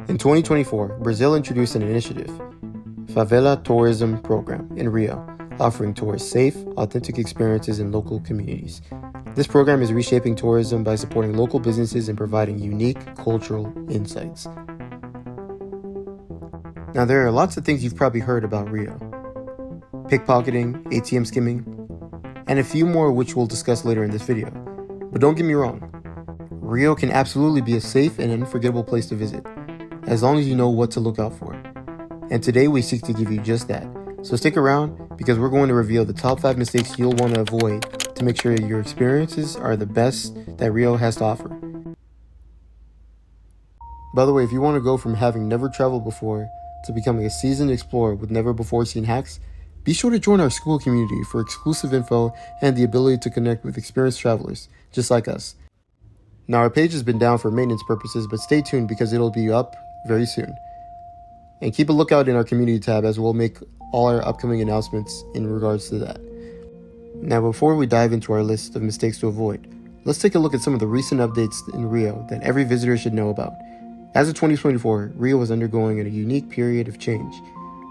In 2024, Brazil introduced an initiative, Favela Tourism Program, in Rio, offering tourists safe, authentic experiences in local communities. This program is reshaping tourism by supporting local businesses and providing unique cultural insights. Now, there are lots of things you've probably heard about Rio. Pickpocketing, ATM skimming, and a few more which we'll discuss later in this video. But don't get me wrong, Rio can absolutely be a safe and unforgettable place to visit, as long as you know what to look out for. And today we seek to give you just that. So stick around, because we're going to reveal the top 5 mistakes you'll want to avoid to make sure your experiences are the best that Rio has to offer. By the way, if you want to go from having never traveled before to becoming a seasoned explorer with never before seen hacks, be sure to join our school community for exclusive info and the ability to connect with experienced travelers, just like us. Now, our page has been down for maintenance purposes, but stay tuned because it'll be up very soon. And keep a lookout in our community tab, as we'll make all our upcoming announcements in regards to that. Now, before we dive into our list of mistakes to avoid, let's take a look at some of the recent updates in Rio that every visitor should know about. As of 2024, Rio is undergoing a unique period of change.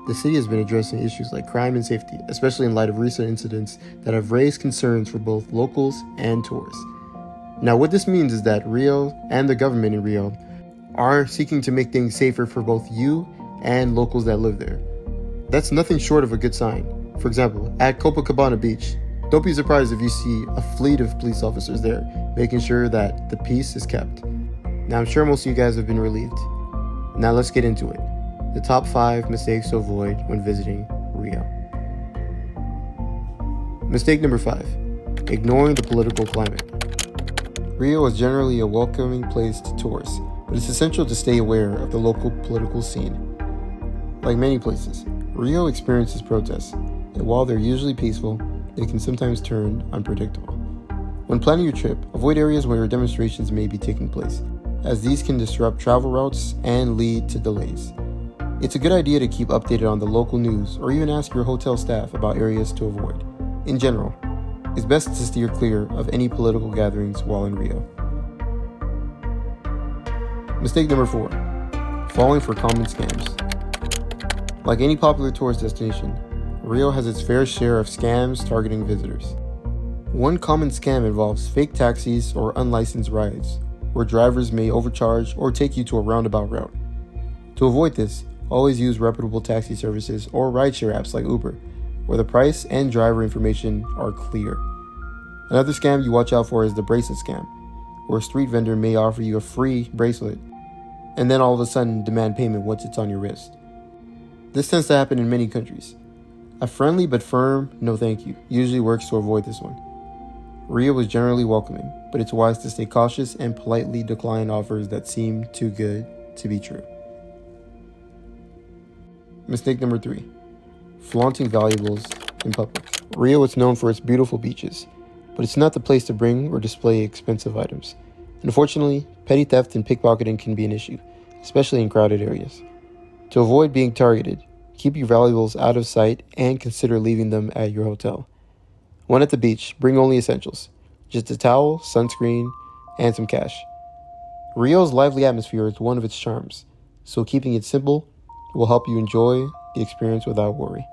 The city has been addressing issues like crime and safety, especially in light of recent incidents that have raised concerns for both locals and tourists. Now, what this means is that Rio and the government in Rio are seeking to make things safer for both you and locals that live there. That's nothing short of a good sign. For example, at Copacabana Beach, don't be surprised if you see a fleet of police officers there, making sure that the peace is kept. Now, I'm sure most of you guys have been relieved. Now let's get into it. The top 5 mistakes to avoid when visiting Rio. Mistake number 5, ignoring the political climate. Rio is generally a welcoming place to tourists, but it's essential to stay aware of the local political scene. Like many places, Rio experiences protests, and while they're usually peaceful, they can sometimes turn unpredictable. When planning your trip, avoid areas where demonstrations may be taking place, as these can disrupt travel routes and lead to delays. It's a good idea to keep updated on the local news, or even ask your hotel staff about areas to avoid. In general, it's best to steer clear of any political gatherings while in Rio. Mistake number 4, falling for common scams. Like any popular tourist destination, Rio has its fair share of scams targeting visitors. One common scam involves fake taxis or unlicensed rides, where drivers may overcharge or take you to a roundabout route. To avoid this, always use reputable taxi services or rideshare apps like Uber, where the price and driver information are clear. Another scam you watch out for is the bracelet scam, where a street vendor may offer you a free bracelet and then all of a sudden demand payment once it's on your wrist. This tends to happen in many countries. A friendly but firm no thank you usually works to avoid this one. Rio is generally welcoming, but it's wise to stay cautious and politely decline offers that seem too good to be true. Mistake number 3, flaunting valuables in public. Rio is known for its beautiful beaches, but it's not the place to bring or display expensive items. Unfortunately, petty theft and pickpocketing can be an issue, especially in crowded areas. To avoid being targeted, keep your valuables out of sight and consider leaving them at your hotel. When at the beach, bring only essentials, just a towel, sunscreen, and some cash. Rio's lively atmosphere is one of its charms, so keeping it simple will help you enjoy the experience without worry.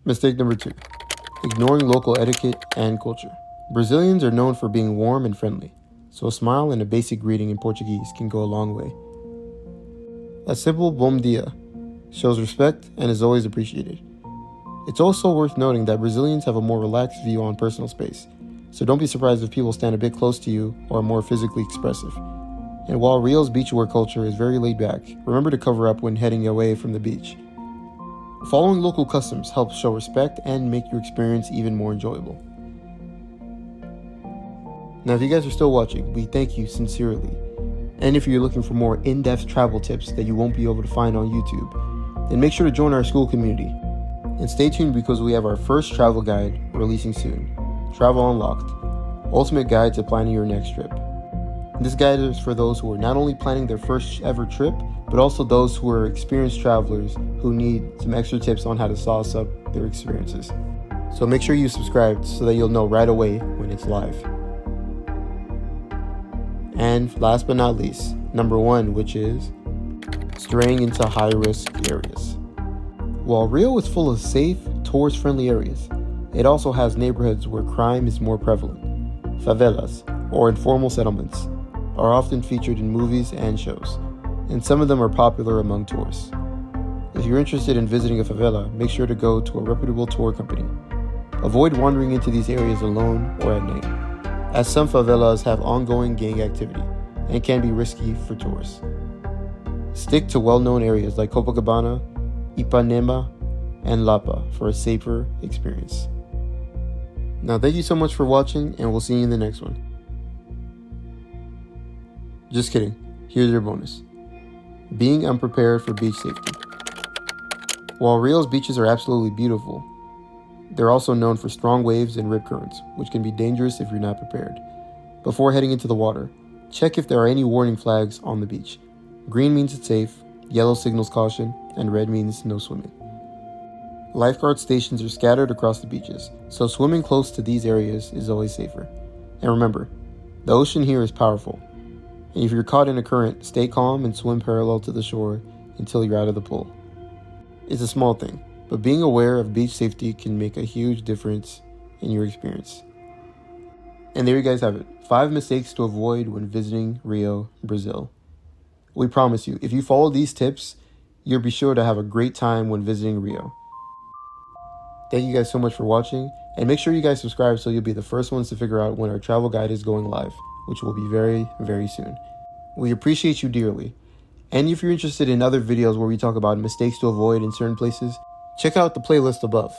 Mistake number 2, ignoring local etiquette and culture. Brazilians are known for being warm and friendly, so a smile and a basic greeting in Portuguese can go a long way. A simple bom dia shows respect and is always appreciated. It's also worth noting that Brazilians have a more relaxed view on personal space, so don't be surprised if people stand a bit close to you or are more physically expressive. And while Rio's beachwear culture is very laid back, remember to cover up when heading away from the beach. Following local customs helps show respect and make your experience even more enjoyable. Now, if you guys are still watching, we thank you sincerely. And if you're looking for more in-depth travel tips that you won't be able to find on YouTube, then make sure to join our school community. And stay tuned, because we have our first travel guide releasing soon, Travel Unlocked, Ultimate Guide to Planning Your Next Trip. This guide is for those who are not only planning their first ever trip, but also those who are experienced travelers who need some extra tips on how to sauce up their experiences. So make sure you subscribe so that you'll know right away when it's live. And last but not least, number 1, which is straying into high-risk areas. While Rio is full of safe, tourist-friendly areas, it also has neighborhoods where crime is more prevalent. Favelas, or informal settlements, are often featured in movies and shows, and some of them are popular among tourists. If you're interested in visiting a favela, make sure to go to a reputable tour company. Avoid wandering into these areas alone or at night, as some favelas have ongoing gang activity and can be risky for tourists. Stick to well-known areas like Copacabana, Ipanema, and Lapa for a safer experience. Now, thank you so much for watching, and we'll see you in the next one. Just kidding. Here's your bonus. Being unprepared for beach safety. While Rio's beaches are absolutely beautiful, they're also known for strong waves and rip currents, which can be dangerous if you're not prepared. Before heading into the water, check if there are any warning flags on the beach. Green means it's safe, yellow signals caution, and red means no swimming. Lifeguard stations are scattered across the beaches, so swimming close to these areas is always safer. And remember, the ocean here is powerful, and if you're caught in a current, stay calm and swim parallel to the shore until you're out of the pool. It's a small thing, but being aware of beach safety can make a huge difference in your experience. And there you guys have it, 5 mistakes to avoid when visiting Rio, Brazil. We promise you, if you follow these tips, you'll be sure to have a great time when visiting Rio. Thank you guys so much for watching, and make sure you guys subscribe so you'll be the first ones to figure out when our travel guide is going live, which will be very, very soon. We appreciate you dearly. And if you're interested in other videos where we talk about mistakes to avoid in certain places, check out the playlist above.